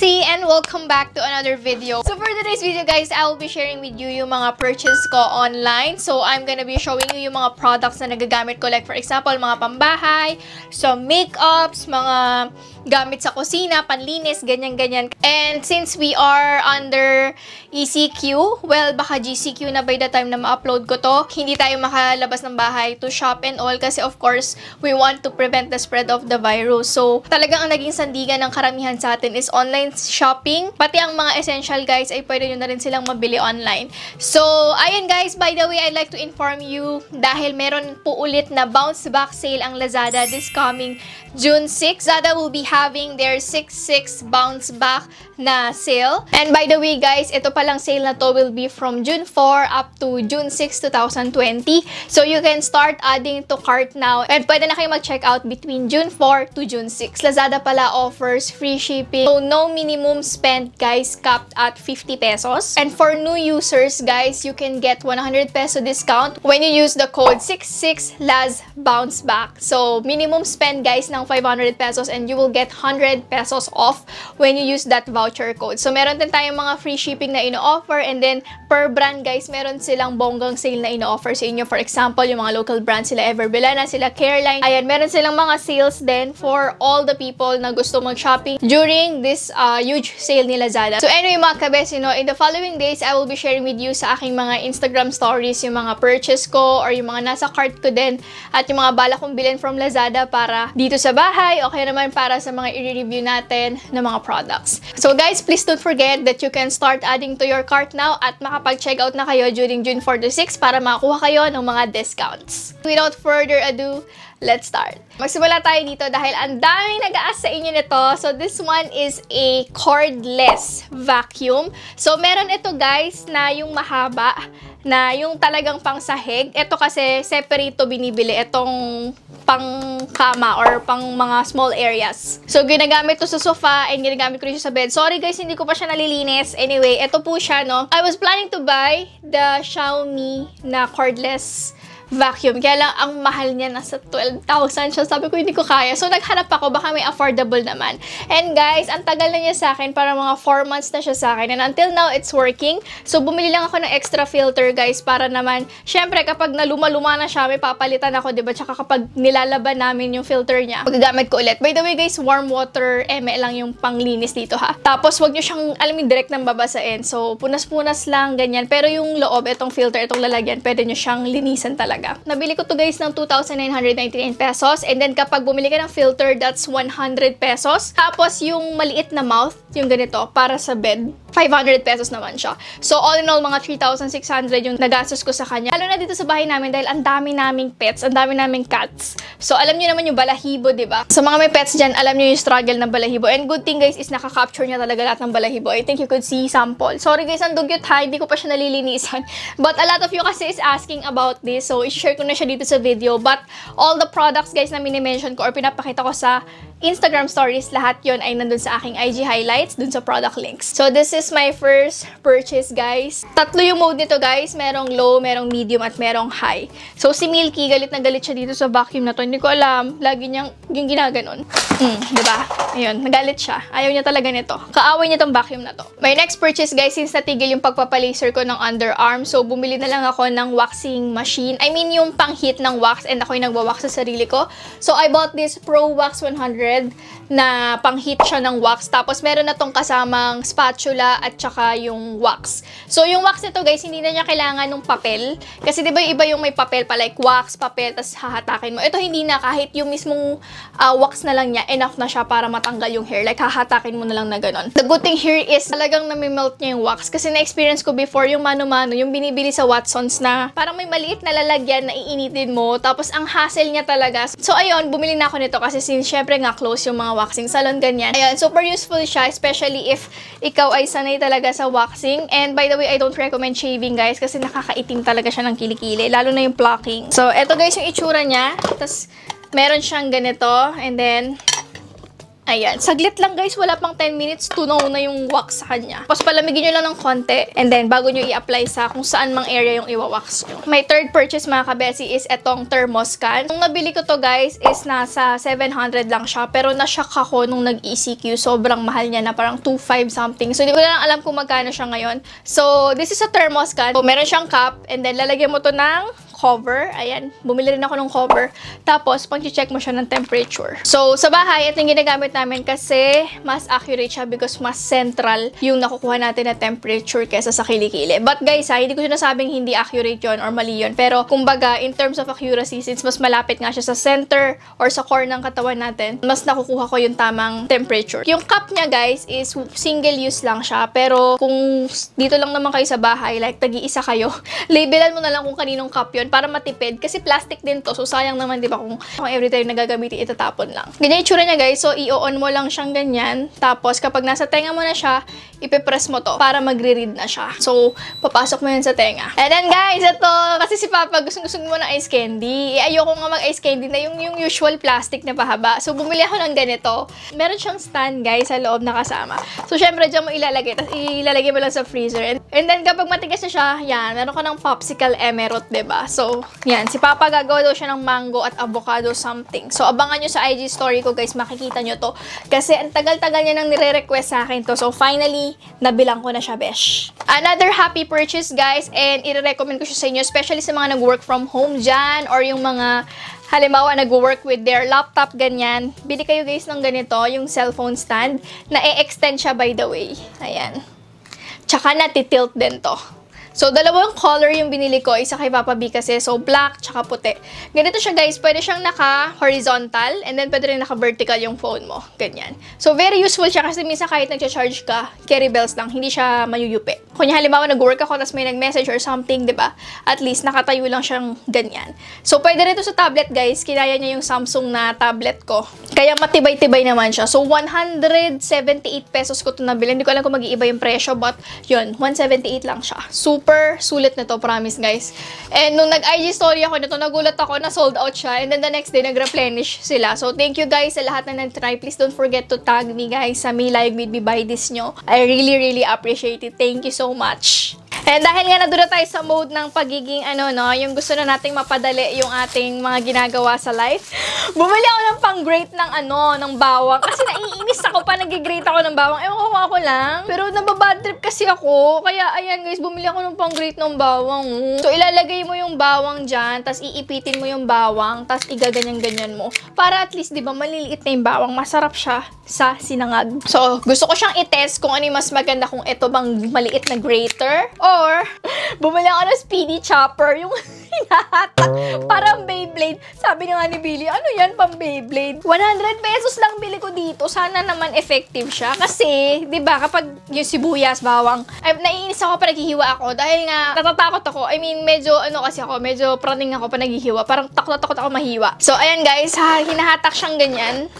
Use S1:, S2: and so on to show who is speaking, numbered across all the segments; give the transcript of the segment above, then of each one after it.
S1: Nancy and welcome back to another video. So for today's video guys, I will be sharing with you yung mga purchase ko online. So I'm gonna be showing you yung mga products na nagagamit ko, like for example, mga pambahay, so makeups, mga gamit sa kusina, panlinis, ganyan-ganyan. And since we are under ECQ, well, baka GCQ na by the time na ma-upload ko to, hindi tayo makalabas ng bahay to shop and all kasi of course, we want to prevent the spread of the virus. So talagang ang naging sandigan ng karamihan sa atin is online shopping. Pati ang mga essential guys ay pwede nyo na rin silang mabili online. So, ayun guys, by the way, I'd like to inform you dahil meron po ulit na bounce back sale ang Lazada this coming June 6. Lazada will be having their 6/6 bounce back na sale. And by the way guys, ito palang sale na to will be from June 4 up to June 6, 2020. So, you can start adding to cart now. And pwede na kayo mag-check out between June 4 to June 6. Lazada pala offers free shipping. So, no minimum spend guys, capped at 50 pesos. And for new users guys, you can get 100 peso discount when you use the code 66LazBounceBack. So, minimum spend guys ng 500 pesos and you will get 100 pesos off when you use that voucher code. So, meron din tayong mga free shipping na ino-offer and then per brand guys, meron silang bonggang sale na ino-offer sa inyo. For example, yung mga local brands sila Everbelana, sila Careline. Ayan, meron silang mga sales din for all the people na gusto mag-shopping during this huge sale ni Lazada. So anyway mga kabes, in the following days, I will be sharing with you sa aking mga Instagram stories yung mga purchase ko or yung mga nasa cart ko din at yung mga bala kong bilhin from Lazada para dito sa bahay o kaya naman para sa mga i-review natin na mga products. So guys, please don't forget that you can start adding to your cart now at makapag-check out na kayo during June 4 to 6 para makakuha kayo ng mga discounts. Without further ado, let's start. Magsimula tayo dito dahil ang daming nag-aas sa inyo nito. So, this one is a cordless vacuum. So, meron ito guys na yung mahaba, na yung talagang pangsahig. Ito kasi separate to binibili. Itong pang kama or pang mga small areas. So, ginagamit to sa sofa and ginagamit ko rin siya sa bed. Sorry guys, hindi ko pa siya nalilinis. Anyway, ito po siya, no? I was planning to buy the Xiaomi na cordless vacuum. Kaya lang, ang mahal niya, nasa 12,000 siya. Sabi ko, hindi ko kaya. So, naghanap ako, baka may affordable naman. And guys, ang tagal na niya sa akin, para mga 4 months na siya sa akin. And until now, it's working. So, bumili lang ako ng extra filter, guys, para naman, syempre, kapag naluma-luma na siya, may papalitan ako, diba? Tsaka kapag nilalaban namin yung filter niya, magagamit ko ulit. By the way, guys, warm water, lang yung panglinis dito, ha? Tapos, wag nyo siyang, direct nang babasain. So, punas-punas lang, ganyan. Pero yung loob, itong filter, itong lalagyan, pwede nyo siyang linisan talaga. Nabili ko to guys ng 2,999 pesos. And then kapag bumili ka ng filter, that's 100 pesos. Tapos yung maliit na mouth, yung ganito, para sa bed, 500 pesos naman siya. So all in all, mga 3,600 yung nagastos ko sa kanya. Lalo na dito sa bahay namin dahil ang dami naming pets, ang dami naming cats. So alam nyo naman yung balahibo, diba? Sa mga may pets dyan, alam nyo yung struggle ng balahibo. And good thing guys is nakaka-capture niya talaga lahat ng balahibo. I think you could see sample. Sorry guys, ang dugyot ha, hindi ko pa siya nalilinisan. But a lot of you kasi is asking about this. So i-share ko na siya dito sa video. But all the products guys na mini-mention ko or pinapakita ko sa Instagram stories, lahat yon ay nandun sa aking IG highlights, dun sa product links. So this is my first purchase guys. Tatlo yung mode nito guys. Merong low, merong medium, at merong high. So si Milky, galit na galit siya dito sa vacuum na to. Hindi ko alam. Lagi niyang yung ginaganon. Diba? Ayun, nagalit siya. Ayaw niya talaga nito. Kaaway niya tong vacuum na to. My next purchase guys, since natigil yung pagpapalaser ko ng underarm, so bumili na lang ako ng waxing machine. I mean yung pang-heat ng wax and ako yung nagwa-wax sa sarili ko. So I bought this Pro Wax 100 na pang-heat siya ng wax. Tapos meron na tong kasamang spatula at saka yung wax. So yung wax nito guys, hindi na niya kailangan ng papel. Kasi diba iba yung may papel pa, like wax, papel, tas hahatakin mo. Ito hindi na, kahit yung mismong wax na lang niya, enough na siya para matanggal yung hair. Like hahatakin mo na lang na ganon. The good thing here is talagang namimelt niya yung wax. Kasi na-experience ko before yung mano-mano, yung binibili sa Watsons na parang may maliit na lalagyan na iinitin mo. Tapos ang hassle niya talaga. So ayun, bumili na ako nito kasi since syempre nga close yung mga waxing salon, ganyan. Ayan, super useful siya, especially if ikaw ay sanay talaga sa waxing. And by the way, I don't recommend shaving guys kasi nakakaitim talaga siya ng kilikili, lalo na yung plucking. So, eto guys yung itsura niya. Tapos, meron siyang ganito. And then, Ayan. Saglit lang guys, wala pang 10 minutes, tunaw na yung wax sa kanya. Tapos palamigin nyo lang ng konti, and then bago nyo i-apply sa kung saan mang area yung iwa-wax nyo. My third purchase mga kabesi is etong thermoscan. Nung nabili ko to guys is nasa 700 lang siya, pero na-shock ako nung nag-ECQ. Sobrang mahal niya na parang 2.5 something. So hindi ko na lang alam kung magkano siya ngayon. So this is a thermoscan. So meron siyang cup, and then lalagyan mo to ng cover. Ayan, bumili rin ako ng cover. Tapos, pang-check mo siya ng temperature. So, sa bahay, ito yung ginagamit namin kasi mas accurate siya because mas central yung nakukuha natin na temperature kesa sa kilikili. But guys, hindi ko sinasabing hindi accurate yon or mali yun. Pero, kumbaga, in terms of accuracy, since mas malapit nga siya sa center or sa core ng katawan natin, mas nakukuha ko yung tamang temperature. Yung cup niya, guys, is single use lang siya. Pero, kung dito lang naman kayo sa bahay, like, tagi-isa kayo, labelan mo na lang kung kaninong cup yun para matipid. Kasi plastic din to. So, sayang naman, di ba, kung every time nagagamitin, itatapon lang. Ganyan yung tsura niya, guys. So, i-on mo lang siyang ganyan. Tapos, kapag nasa tenga mo na siya, ipipress mo to para magre-read na siya. So, papasok mo yun sa tenga. And then, guys, ito, kasi si Papa, gusto mo ng ice candy. Ayoko nga mag-ice candy na yung usual plastic na pahaba. So, bumili ako ng ganito. Meron siyang stand, guys, sa loob na kasama. So, syempre, dyan mo ilalagay. Tapos, ilalagay mo lang sa freezer. And then, kapag matigas na siya, yan, meron ka ng popsicle emerald, diba? So, yan. Si Papa gagawa daw siya ng mango at avocado something. So, abangan nyo sa IG story ko, guys. Makikita nyo to. Kasi, ang tagal-tagal niya nang nire-request sa akin to. So, finally, nabilang ko na siya, besh. Another happy purchase, guys. And, i-recommend ko siya sa inyo. Especially sa mga nag-work from home dyan. Or yung mga halimbawa, nag-work with their laptop, ganyan. Bili kayo, guys, ng ganito. Yung cellphone stand. Na-e-extend siya, by the way. Ayan. Tsaka, natitilt din to. So, dalawang color yung binili ko. Isa kay Papa B kasi. So, black tsaka puti. Ganito siya, guys. Pwede siyang naka-horizontal and then pwede rin naka-vertical yung phone mo. Ganyan. So, very useful siya kasi minsan kahit nag-charge ka, carry bells lang. Hindi siya mayuyupi. Kung halimbawa nag-work ako tapos may nag-message or something, diba? At least nakatayo lang siyang ganyan. So, pwede rin ito sa tablet, guys. Kinaya niya yung Samsung na tablet ko. Kaya matibay-tibay naman siya. So, 178 pesos ko ito nabili. Hindi ko alam kung mag-iiba yung presyo, but yun, 178 lang siya. Super sulit na to, promise, guys. And nung nag-IG story ako nito, nagulat ako na sold out siya. And then the next day, nag-replenish sila. So, thank you, guys, sa lahat na nag-try. Please don't forget to tag me, guys, sa May Like Me Buy This nyo. I really, really appreciate it. Thank you so much. And dahil nga nadura tayo sa mode ng pagiging yung gusto na nating mapadali yung ating mga ginagawa sa life, bumili ako ng pang-grate ng bawang. Kasi naiinis ako pa nag-grate ako ng bawang. Ewan ko ako lang. Pero nababad trip kasi ako. Kaya ayan, guys, bumili ako ng pang-grate ng bawang. So ilalagay mo yung bawang dyan, tas iipitin mo yung bawang, tas igaganyan-ganyan mo. Para at least, di ba, maliliit na yung bawang. Masarap siya sa sinangag. So, gusto ko siyang i-test kung ano yung mas maganda, kung ito bang maliit na grater or bumili ako ng speedy chopper, yung hinahatak, parang Beyblade. Sabi nga ni Billy, ano yan, pang Beyblade? 100 pesos lang bili ko dito. Sana naman effective siya. Kasi, di ba, kapag yung sibuyas, bawang, naiinis ako pa naghihiwa ako dahil nga natatakot ako. I mean, medyo medyo praning ako pa naghihiwa. Parang takot ako mahiwa. So, ayan, guys, hinahatak siyang ganyan.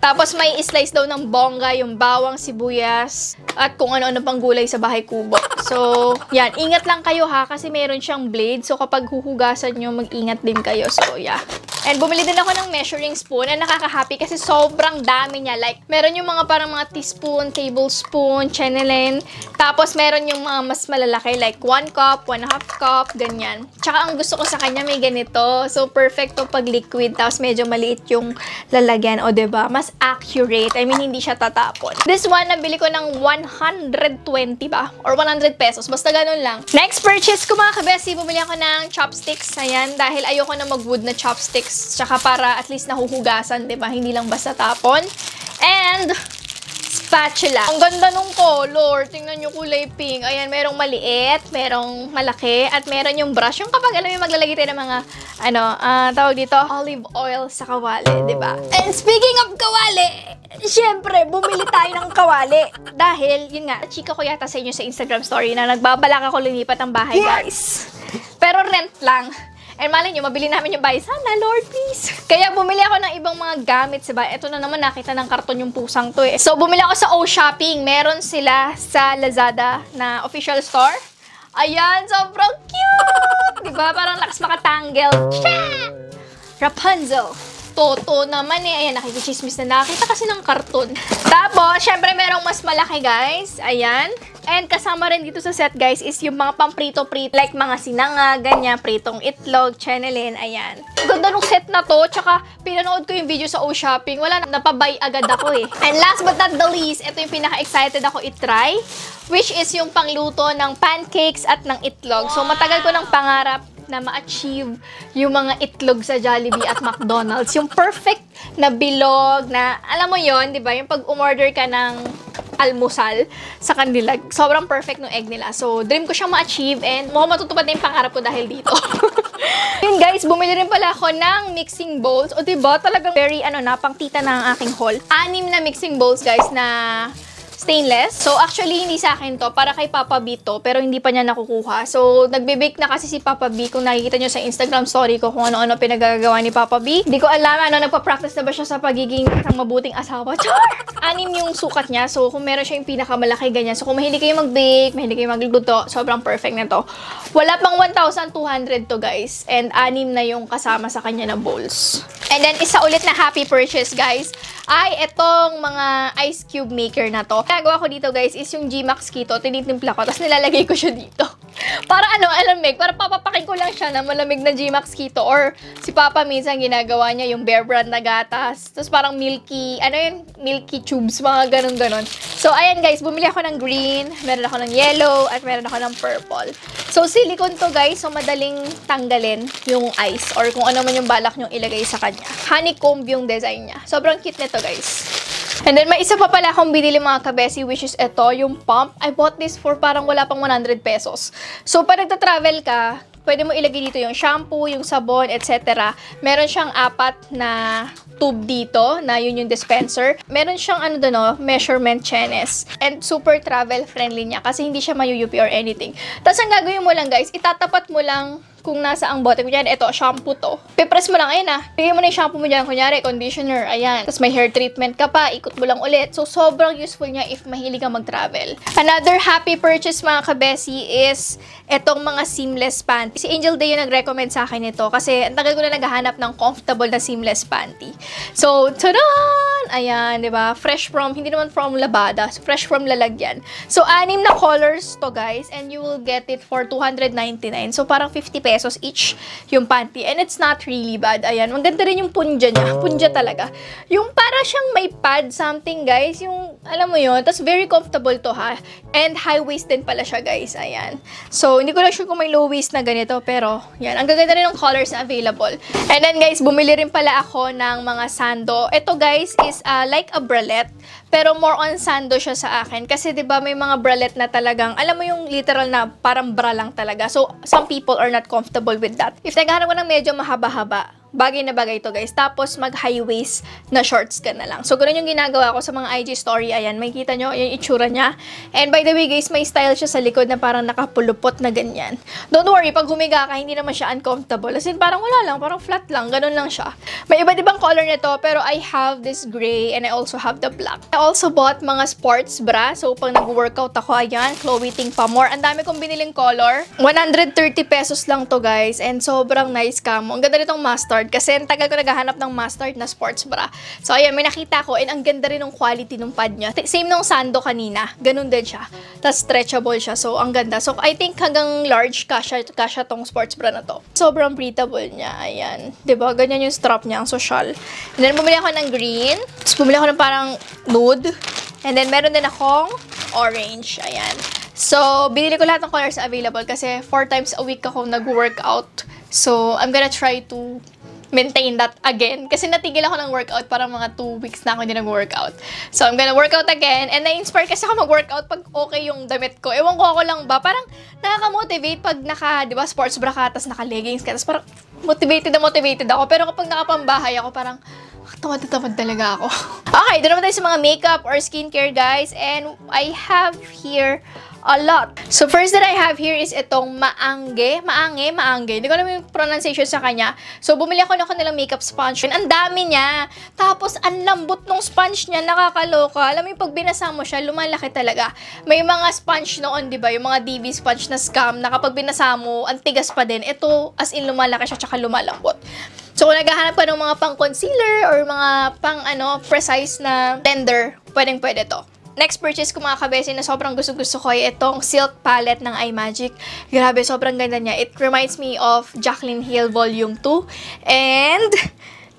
S1: Tapos may slice daw ng bongga, yung bawang, sibuyas, at kung ano-ano pang gulay sa bahay kubo. So, yan. Ingat lang kayo ha, kasi meron siyang blade. So, kapag huhugasan nyo, mag-ingat din kayo. So, yeah. And bumili din ako ng measuring spoon na nakaka-happy kasi sobrang dami niya. Like, meron yung mga parang mga teaspoon, tablespoon, chenelen. Tapos, meron yung mga mas malalaki like 1 cup, 1/2 cup, ganyan. Tsaka, ang gusto ko sa kanya may ganito. So, perfect to pag liquid. Tapos, medyo maliit yung lalagyan. O, diba? Mas accurate. I mean, hindi siya tatapon. This one, nabili ko ng 120 ba? Or 100 pesos. Basta ganun lang. Next purchase ko mga kabesi, bumili ako ng chopsticks. Ayan, dahil ayoko na mag-wood na chopsticks. Tsaka para at least nahuhugasan, diba? Hindi lang basta tapon. And spatula. Ang ganda nung color. Tingnan nyo, kulay pink. Ayan, merong maliit, merong malaki, at meron yung brush. Yung kapag alam mo, maglalagay tayo ng mga, tawag dito, olive oil sa kawali, diba? And speaking of kawali, syempre, bumili tayo ng kawali. Dahil, yun nga, chika ko yata sa inyo sa Instagram story na nagbabalak ako lumipat ng bahay, guys. Pero rent lang. And malay nyo, mabili namin yung bahay. Sana, Lord, please. Kaya bumili ako ng ibang mga gamit sa bahay. Ito na naman, nakita ng karton yung pusang to eh. So, bumili ako sa O-Shopping. Meron sila sa Lazada na official store. Ayan, sobrang cute! Diba? Parang lakas makatangle. Rapunzel. Toto naman eh. Ayan, nakikichismis na nakita kasi ng karton. Tapos, syempre merong mas malaki guys. Ayan. And kasama rin dito sa set guys is yung mga pamprito-prito. Like mga sinanga, ganyan, pritong itlog, chenelin, ayan. Ganda nung set na to. Tsaka, pinanood ko yung video sa O-Shopping. Wala, napabay agad ako eh. And last but not the least, ito yung pinaka-excited ako itry. Which is yung pangluto ng pancakes at ng itlog. So, matagal ko ng pangarap na ma-achieve yung mga itlog sa Jollibee at McDonald's. Yung perfect na bilog na, alam mo yon, di ba? Yung pag umorder ka ng almusal sa kanila, sobrang perfect ng egg nila. So, dream ko siyang ma-achieve and mukhang matutupad na yung pangarap ko dahil dito. Yun guys, bumili rin pala ako ng mixing bowls. O diba, talagang very, pang tita na ang aking haul. 6 na mixing bowls guys na stainless. So, actually, hindi sa akin to. Para kay Papa B to, pero hindi pa niya nakukuha. So, nagbe-bake na kasi si Papa B. Kung nakikita niyo sa Instagram story ko kung ano-ano pinagagawa ni Papa B. Hindi ko alam, nagpa-practice na ba siya sa pagiging isang mabuting asawa. Char! 6 yung sukat niya. So, kung meron siya yung pinakamalaki, ganyan. So, kung mahilig kayo mag-bake, mahilig kayo magluto, sobrang perfect na to. Wala pang 1,200 to, guys. And 6 na yung kasama sa kanya na bowls. And then, isa ulit na happy purchase, guys, ay itong mga ice cube maker na to. Nagawa ko dito, guys, is yung G-Max Keto. Tinitimpla ko, tapos nilalagay ko siya dito. Para alamig, para papapakin ko lang siya na malamig na G-Max Keto. Or si Papa minsan ginagawa niya yung Bear Brand na gatas. Tapos parang milky, milky tubes, mga ganun-ganon. So, ayan guys, bumili ako ng green, meron ako ng yellow, at meron ako ng purple. So, silicone to guys, so madaling tanggalin yung ice or kung ano man yung balak nyong ilagay sa kanya. Honeycomb yung design niya. Sobrang cute nito guys. And then, may isa pa pala akong binili mga kabesi, which is ito, yung pump. I bought this for parang wala pang 100 pesos. So, pag nagta-travel ka, pwede mo ilagay dito yung shampoo, yung sabon, etc. Meron siyang 4 na tube dito, na yun yung dispenser. Meron siyang measurement chenes. And super travel friendly niya kasi hindi siya mayuyupi or anything. Tapos ang gagawin mo lang guys, itatapat mo lang kung nasa ang bote. Kunyari, ito, shampoo to. Pipress mo lang, ayan bigay mo na yung shampoo mo dyan. Kunyari, conditioner, ayan. Tapos may hair treatment ka pa, ikot mo lang ulit. So, sobrang useful niya if mahilig kang mag-travel. Another happy purchase, mga kabesi, is itong mga seamless panty. Si Angel Day yung nag-recommend sa akin ito kasi ang tagal ko na naghahanap ng comfortable na seamless panty. So, tadan! Ayan, di ba? Fresh from, hindi naman from labada. So, fresh from lalagyan. So, 6 na colors to, guys. And you will get it for 299. So, parang 50 pesos each yung panty. And it's not really bad. Ayan, maganda rin yung punja niya. Punja talaga. Yung para siyang may pad something, guys. Yung, alam mo yun. Tapos, very comfortable to, ha? And high waist din pala siya, guys. Ayan. So, hindi ko lang sure kung may low waist na ganito. Pero, yan. Ang gaganda rin ng colors na available. And then, guys, bumili rin pala ako ng mga sando. Ito, guys, is like a bralette. Pero more on sando siya sa akin. Kasi, di ba, may mga bralette na talagang, alam mo yung literal na parang bra lang talaga. So, some people are not comfortable with that. If naghahanap ko ng medyo mahaba-haba, bagay na bagay to guys. Tapos, mag-high waist na shorts ka na lang. So, ganun yung ginagawa ko sa mga IG story. Ayan, may kita nyo yung itsura niya. And by the way guys, may style siya sa likod na parang nakapulupot na ganyan. Don't worry, pag humiga ka, hindi naman siya uncomfortable. As in, parang wala lang, parang flat lang. Ganun lang siya. May iba't ibang color nito, pero I have this gray and I also have the black. I also bought mga sports bra. So, pag nag-workout ako, ayan, Chloe Ting Pamor. Ang dami kong biniling color. 130 pesos lang to guys. And sobrang nice camo. Ang ganda nitong mustard. Kasi ang tagal ko naghahanap ng mustard na sports bra. So, ayan, may nakita ko and ang ganda rin ng quality ng pad niya. Same nung sando kanina. Ganun din siya. Tapos, stretchable siya. So, ang ganda. So, I think hanggang large kasha tong sports bra na to. Sobrang breathable niya. Ayan. Diba? Ganyan yung strap niya. Ang social. And then, bumili ako ng green. Tapos, bumili ako ng parang nude. And then, meron din akong orange. Ayan. So, binili ko lahat ng colors available kasi 4 times a week ako nag-workout. So, I'm gonna try to maintain that again. Kasi natigil ako ng workout parang mga 2 weeks na ako hindi nag-workout. So, I'm gonna work out again. And na-inspire kasi ako mag-workout pag okay yung damit ko. Ewan ko ako lang ba, parang nakaka-motivate pag di ba, sports bra ka, tas naka-leggings ka, tas parang motivated ako. Pero kapag nakapambahay ako, parang tamad talaga ako. Okay, doon naman tayo sa mga makeup or skincare, guys. And I have here a lot. So, first that I have here is itong maange. Hindi ko alam yung pronunciation sa kanya. So, bumili ako ng kanilang makeup sponge. Ang dami niya. Tapos, ang lambot ng sponge niya. Nakakaloka. Alam mo yung pag binasa mo siya, lumalaki talaga. May mga sponge noon, di ba? Yung mga DV sponge na scam na kapag binasa mo, ang tigas pa din. Ito, as in, lumalaki siya tsaka lumalambot. So, kung naghahanap ka ng mga pang-concealer or mga precise na blender, pwedeng-pwede to. Next purchase ko mga kabesi na sobrang gusto-gusto ko ay itong Silk Palette ng iMagic. Grabe, sobrang ganda niya. It reminds me of Jaclyn Hill Volume 2. And,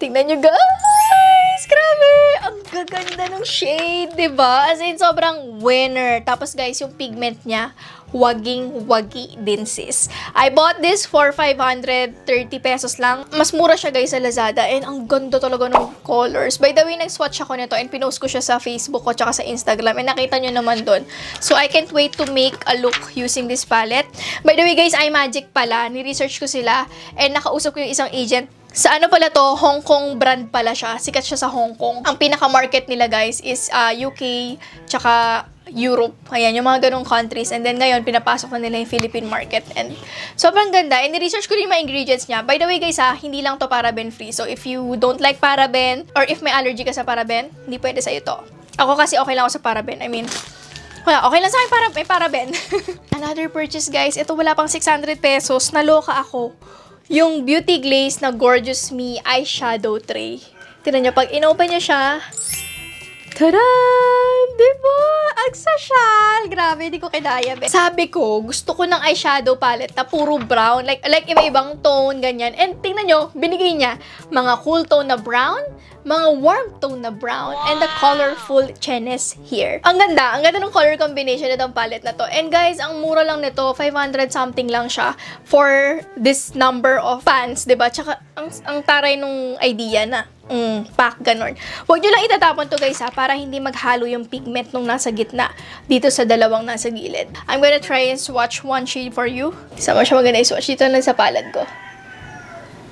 S1: tingnan nyo guys! Grabe! Ang gaganda ng shade, diba? As in, sobrang winner. Tapos guys, yung pigment niya, waging-wagi din sis. I bought this for 530 pesos lang. Mas mura siya guys sa Lazada and ang ganda talaga ng colors. By the way, nag-swatch ako nito and pinost ko siya sa Facebook ko tsaka sa Instagram and nakita nyo naman doon. So, I can't wait to make a look using this palette. By the way guys, iMagic pala. Ni-research ko sila and nakausap ko yung isang agent. Sa ano pala to, Hong Kong brand pala siya. Sikat siya sa Hong Kong. Ang pinaka-market nila guys is UK tsaka Europe. Ayan, yung mga ganong countries. And then ngayon, pinapasok na nila yung Philippine market. And sobrang ganda. And ni-research ko rin yung mga ingredients niya. By the way guys hindi lang to paraben free. So if you don't like paraben or if may allergy ka sa paraben, hindi pwede sa'yo to. Ako kasi okay lang ako sa paraben. I mean, wala, okay lang sa akin may paraben. Another purchase guys. Ito wala pang 600 pesos. Naloka ako. Yung Beauty Glaze na Gorgeous Me eyeshadow tray. Tignan nyo, pag inopen nyo siya, tada! Diba? Ang social! Grabe, hindi ko kinaya. Sabi ko, gusto ko ng eyeshadow palette na puro brown. Like iba-ibang tone, ganyan. And tingnan nyo, binigay niya mga cool tone na brown, mga warm tone na brown, and the colorful chenes here. Ang ganda ng color combination nitong palette na to. And guys, ang mura lang nito, 500 something lang siya for this number of pans, diba? Tsaka, ang taray nung idea na pack, ganon. Huwag nyo lang itatapon to guys para hindi maghalo yung pigment nung nasa gitna dito sa dalawang nasa gilid. I'm gonna try and swatch one shade for you. Sama siya maganda i-swatch. Dito lang sa palette ko.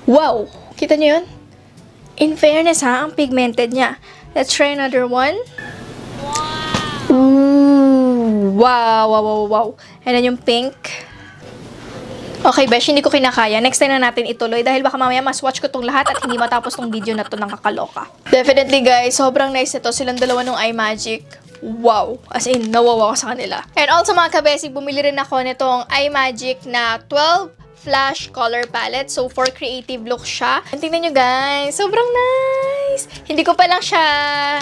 S1: Wow! Kita nyo yun? In fairness ang pigmented niya. Let's try another one. Wow! Ooh, wow. And then yung pink. Okay, besh, hindi ko kinakaya. Next time na natin ituloy dahil baka mamaya mas-watch ko tong lahat at hindi matapos tong video na to ng kakaloka. Definitely, guys, sobrang nice ito. Silang dalawa ng iMagic. Wow! As in, nawawa ko sa kanila. And also, mga kabesig, bumili rin ako nitong iMagic na 12 flash color palette. So, for creative look siya. And tingnan nyo, guys. Sobrang nice! Hindi ko pa lang siya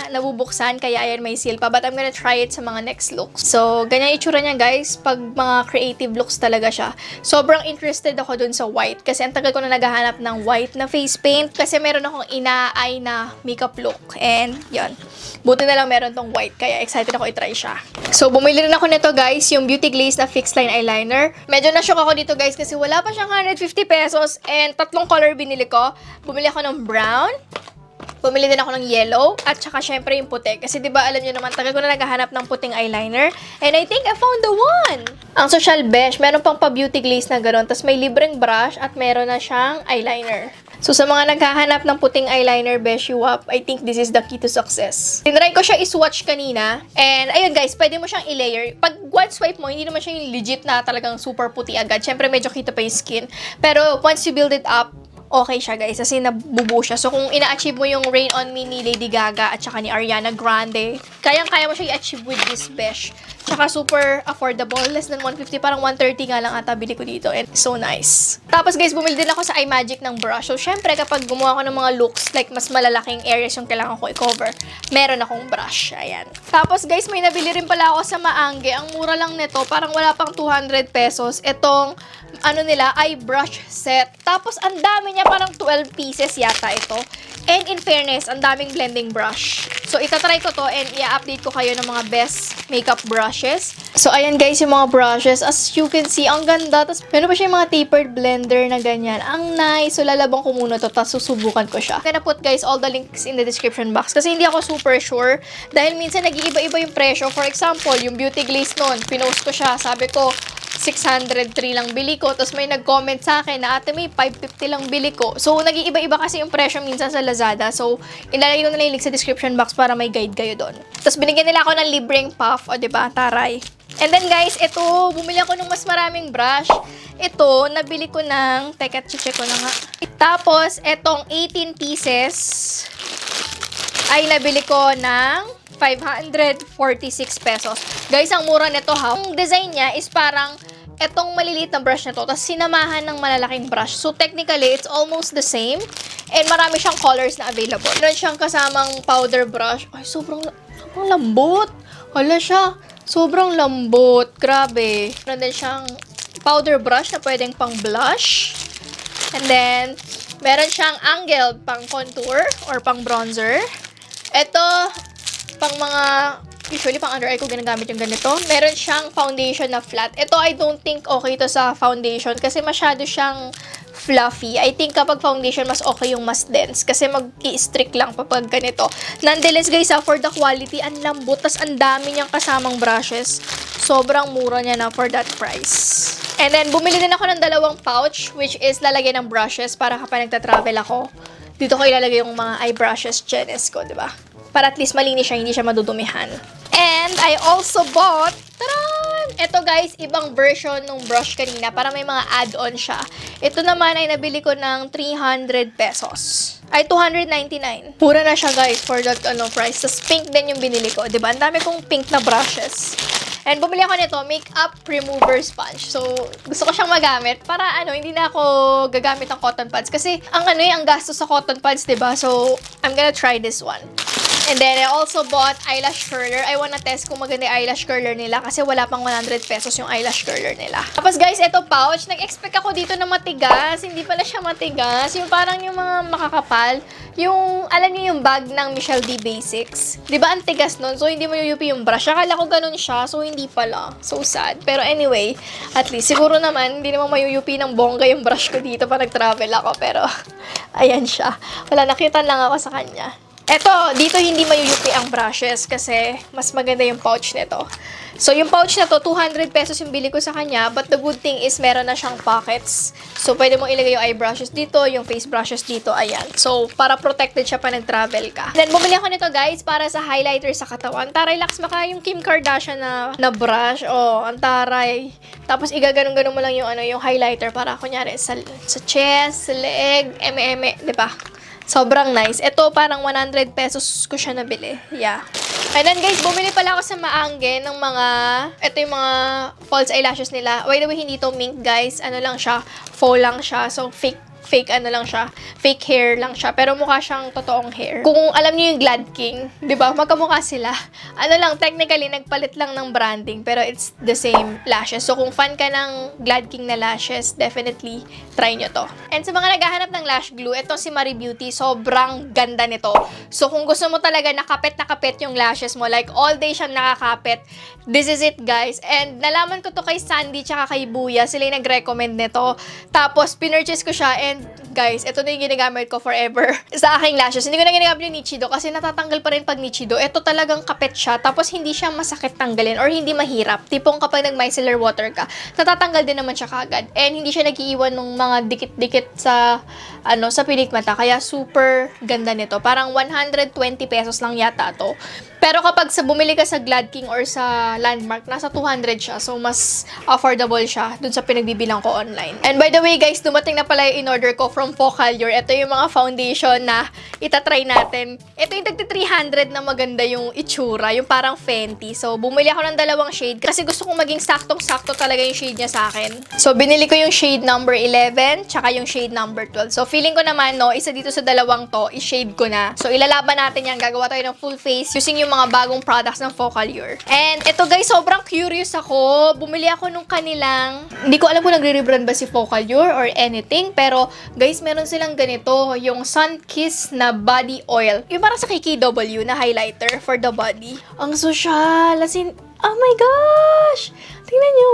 S1: nabubuksan, kaya ayan may seal pa. But I'm gonna try it sa mga next looks. So, ganyan itsura niya, guys. Pag mga creative looks talaga siya. Sobrang interested ako dun sa white. Kasi ang tagal ko na naghahanap ng white na face paint. Kasi meron akong ina-eye na makeup look. And, yun. Buti na lang meron tong white. Kaya excited ako i-try siya. So, bumili rin ako nito, guys. Yung Beauty Glaze na fixed line eyeliner. Medyo na-shock ako dito, guys. Kasi wala pa siyang 150 pesos. And tatlong color binili ko. Bumili ako ng brown. Bumili din ako ng yellow. At saka syempre yung puti. Kasi diba alam nyo naman, tagal ko na naghahanap ng puting eyeliner. And I think I found the one! Ang social beige, meron pang pa-beauty glaze na gano'n. Tapos may libreng brush at meron na siyang eyeliner. So sa mga naghahanap ng puting eyeliner, besh you up, I think this is the key to success. Tinry ko siya i-swatch kanina. And ayun guys, pwede mo siyang i-layer. Pag one swipe mo, hindi naman siya yung legit na talagang super puti agad. Syempre medyo kita pa yung skin. Pero once you build it up, okay siya guys, kasi nabubuo siya. So kung ina-achieve mo yung Rain on Me ni Lady Gaga at saka ni Ariana Grande, kayang-kaya mo siya i-achieve with this besh. Tsaka super affordable, less than 150, parang 130 nga lang ata bili ko dito. And so nice. Tapos guys, bumili din ako sa iMagic ng brush. So syempre kapag gumawa ko ng mga looks, like mas malalaking areas yung kailangan ko i-cover, meron akong brush. Ayan. Tapos guys, may nabili rin pala ako sa Maangge. Ang mura lang nito, parang wala pang 200 pesos. Itong ano nila, eye brush set. Tapos ang dami niya, parang 12 pieces yata ito. And in fairness, ang daming blending brush. So itatry ko to and i-update ko kayo ng mga best makeup brushes. So ayan guys, yung mga brushes. As you can see, ang ganda. Tapos meron pa siya yung mga tapered blender na ganyan. Ang nice. So lalabang ko muna to, tapos susubukan ko siya. I'm gonna put guys all the links in the description box. Kasi hindi ako super sure. Dahil minsan nag-iiba-iba yung presyo. For example, yung beauty glaze nun, pinost ko siya. Sabi ko, 603 lang bili ko. Tapos may nag-comment sa akin na ate may 550 lang bili ko. So, nag-iiba-iba kasi yung presyo minsan sa Lazada. So, ilalagay ko na yung link sa description box para may guide kayo doon. Tapos binigyan nila ako ng libreng puff. O, diba? Taray. And then guys, ito, bumili ako ng mas maraming brush. Ito, nabili ko ng, teka, check ko na nga. Tapos, etong 18 pieces ay nabili ko ng 546 pesos. Guys, ang mura nito ha. Ang design niya is parang etong maliliit na brush na to, tapos sinamahan ng malalaking brush. So, technically, it's almost the same. And marami siyang colors na available. Meron siyang kasamang powder brush. Ay, sobrang lambot. Hala siya. Sobrang lambot. Grabe. Meron din siyang powder brush na pwedeng pang blush. And then, meron siyang angled pang contour or pang bronzer. Ito, pang mga, usually pang under eye ko ginagamit yung ganito. Meron siyang foundation na flat. Ito, I don't think okay to sa foundation kasi masyado siyang fluffy. I think kapag foundation, mas okay yung mas dense kasi mag-i-strict lang kapag ganito. Nonetheless, guys, for the quality, ang lambot, tas ang dami niyang kasamang brushes. Sobrang mura niya na for that price. And then, bumili din ako ng dalawang pouch, which is lalagyan ng brushes para kapag nagta-travel ako, dito ko ilalagay yung mga eye brushes, Genes ko, diba? Para at least malinis siya, hindi siya madudumihan. And I also bought, taran! Ito guys, ibang version ng brush kanina para may mga add-on siya. Ito naman ay nabili ko ng 300 pesos. Ay, 299. Mura na siya guys for that price. Tapos pink din yung binili ko. Diba? Ang dami kong pink na brushes. And bumili ako nito, makeup remover sponge. So, gusto ko siyang magamit para hindi na ako gagamit ng cotton pads. Kasi ang ang gastos sa cotton pads, diba? So, I'm gonna try this one. And then, I also bought eyelash curler. I wanna test kung maganda yung eyelash curler nila kasi wala pang 100 pesos yung eyelash curler nila. Tapos guys, ito pouch. Nag-expect ako dito na matigas. Hindi pala siya matigas. Yung parang yung mga makakapal. Yung, alam niyo yung bag ng Michelle D Basics. Diba ang tigas nun? So, hindi mo yuyupi yung brush. Akala ko ganun siya. So, hindi pala. So sad. Pero anyway, at least, siguro naman, hindi naman mayuyupi ng bongga yung brush ko dito pa nag-travel ako. Pero, ayan siya. Wala, nakita lang ako sa kanya. Eto, dito hindi mayuyupi ang brushes kasi mas maganda yung pouch nito. So, yung pouch na to, 200 pesos yung bili ko sa kanya. But the good thing is, meron na siyang pockets. So, pwede mong ilagay yung eye brushes dito, yung face brushes dito, ayan. So, para protected siya pa nag-travel ka. Then, bumili ako nito, guys, para sa highlighter sa katawan. Taray, Lax, maka yung Kim Kardashian na brush. Oh, ang taray. Tapos, igaganong-ganong mo lang yung, yung highlighter para, kunyari, sa chest, sa leg, eme-eme, diba? Sobrang nice. Ito, parang 100 pesos ko siya nabili. Yeah. And then, guys, bumili pala ako sa Maangge ng mga, ito yung mga false eyelashes nila. By the way, hindi to mink, guys. Ano lang siya, faux lang siya. So, fake lang siya. Fake hair lang siya. Pero mukha siyang totoong hair. Kung alam niyo yung Glad King, di ba? Magkamukha sila. Ano lang, technically, nagpalit lang ng branding. Pero it's the same lashes. So, kung fan ka ng Glad King na lashes, definitely try nyo to. And sa mga naghahanap ng lash glue, itong si Marie Beauty, sobrang ganda nito. So, kung gusto mo talaga nakapit yung lashes mo, like all day siyang nakakapit, this is it, guys. And nalaman ko to kay Sandy tsaka kay Buya. Sila yung nag-recommend nito. Tapos, pinurchase ko siya and guys, ito na yung ginagamit ko forever sa aking lashes. Hindi ko na ginagamit yung Nichido kasi natatanggal pa rin pag Nichido. Ito talagang kapit siya, tapos hindi siya masakit tanggalin or hindi mahirap. Tipong kapag nag-micellar water ka, natatanggal din naman siya kagad. And hindi siya nag-iiwan ng mga dikit-dikit sa sa pilik mata. Kaya super ganda nito. Parang 120 pesos lang yata to. Pero kapag bumili ka sa Glad King or sa Landmark, nasa 200 siya. So, mas affordable siya dun sa pinagbibilang ko online. And by the way, guys, dumating na pala yung in-order ko from Focallure. Ito yung mga foundation na itatry natin. Ito yung tagti 300 na maganda yung itsura. Yung parang Fenty. So, bumili ako ng dalawang shade kasi gusto kong maging saktong-sakto talaga yung shade niya sa akin. So, binili ko yung shade number 11 tsaka yung shade number 12. So, feeling ko naman, isa dito sa dalawang to, i-shade ko na. So, ilalaban natin yan. Gagawa tayo ng full face using yung mga bagong products ng Focallure. And ito guys, sobrang curious ako. Bumili ako nung kanilang, hindi ko alam kung nagre-rebrand ba si Focallure or anything, pero guys, meron silang ganito, yung Sunkiss na body oil. Yung parang sa KKW na highlighter for the body. Ang social, as in, oh my gosh! Tingnan nyo,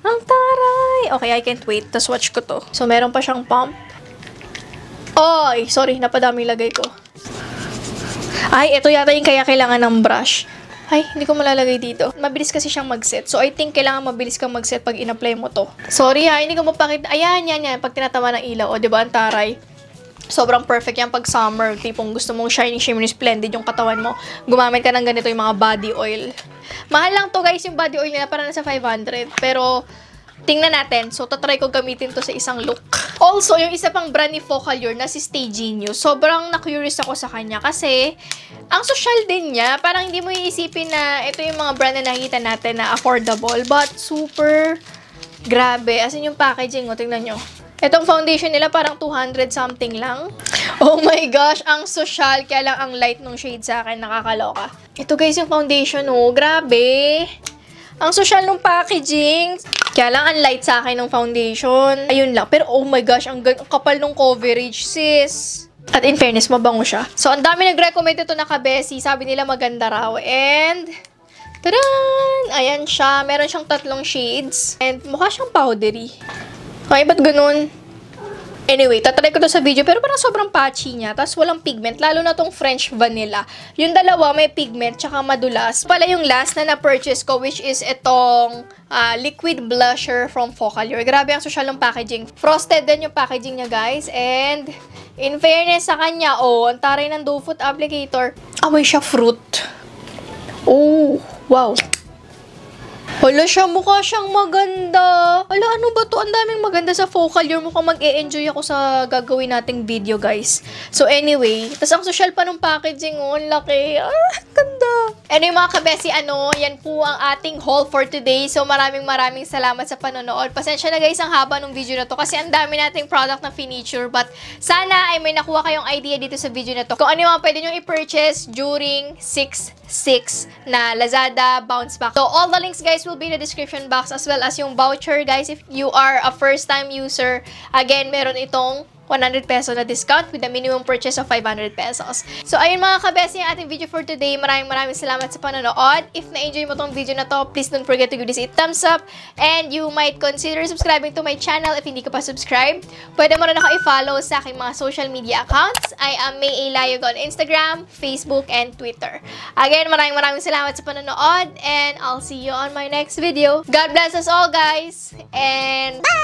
S1: ang taray! Okay, I can't wait. Tapos watch ko to. So, meron pa siyang pump. Oy, sorry, napadami lagay ko. Ay, ito yata yung kaya kailangan ng brush. Ay, hindi ko malalagay dito. Mabilis kasi siyang mag-set. So, I think kailangan mabilis kang mag-set pag in-apply mo to. Sorry ha, hindi ko mapakita. Ayan, yan. Pag tinatawa ng ilaw. O, diba, ang taray. Sobrang perfect yan pag summer. Tipong gusto mong shiny, shimmery, splendid yung katawan mo. Gumamit ka ng ganito yung mga body oil. Mahal lang to guys, yung body oil nila. Para nasa 500. Pero, tingnan natin. So, tatry ko gamitin to sa isang look. Also, yung isa pang brand ni Focallure na si Stay Genius, sobrang na-curious ako sa kanya kasi ang social din niya. Parang hindi mo iisipin na ito yung mga brand na nakikita natin na affordable but super grabe. As in yung packaging, tingnan nyo. Itong foundation nila parang 200 something lang. Oh my gosh, ang social. Kaya lang ang light nung shade sa akin. Nakakaloka. Ito guys, yung foundation, oh. Grabe. Ang social nung packaging. Kaya lang ang light sa akin ng foundation. Ayun lang. Pero oh my gosh, ang kapal nung coverage, sis. At in fairness, mabango siya. So, ang dami nag-recommend ito na kabesi. Sabi nila maganda raw. And, tadan! Ayan siya. Meron siyang 3 shades. And mukha siyang powdery. Okay, ba't ganun? Anyway, tatry ko to sa video, pero parang sobrang patchy niya. Tapos walang pigment, lalo na tong French Vanilla. Yung dalawa may pigment, tsaka madulas. Pala yung last na na-purchase ko, which is itong liquid blusher from Focallure. Grabe ang social ng packaging. Frosted din yung packaging niya, guys. And, in fairness sa kanya, oh, ang taray ng doe foot applicator. Amoy siya fruit. Oh, wow. Hala siya, mukha siyang maganda. Hala, ano ba to? Ang daming maganda sa Focallure. Mukhang mag-e-enjoy ako sa gagawin nating video, guys. So, anyway. Tapos, ang social pa nung packaging, oh. Ang laki. Ah, ganda. Anyway, mga kabesi, yan po ang ating haul for today. So, maraming salamat sa panonood. Pasensya na, guys, ang haba ng video na to. Kasi ang dami nating product na finiture. But, sana ay may nakuha kayong idea dito sa video na to. Kung ano yung mga pwede nyo i-purchase during 6/6 na Lazada bounce back. So, all the links, guys, will be in the description box as well as yung voucher, guys. If you are a first-time user, again, meron itong 100 peso na discount with a minimum purchase of 500 pesos. So, ayun mga kabesi, yung ating video for today. Maraming salamat sa panonood. If na-enjoy mo tong video na to, please don't forget to give this a thumbs up. And you might consider subscribing to my channel if hindi ka pa subscribe. Pwede mo rin ako i-follow sa aking mga social media accounts. I am May A. Layog on Instagram, Facebook, and Twitter. Again, maraming salamat sa panonood. And I'll see you on my next video. God bless us all, guys. And bye!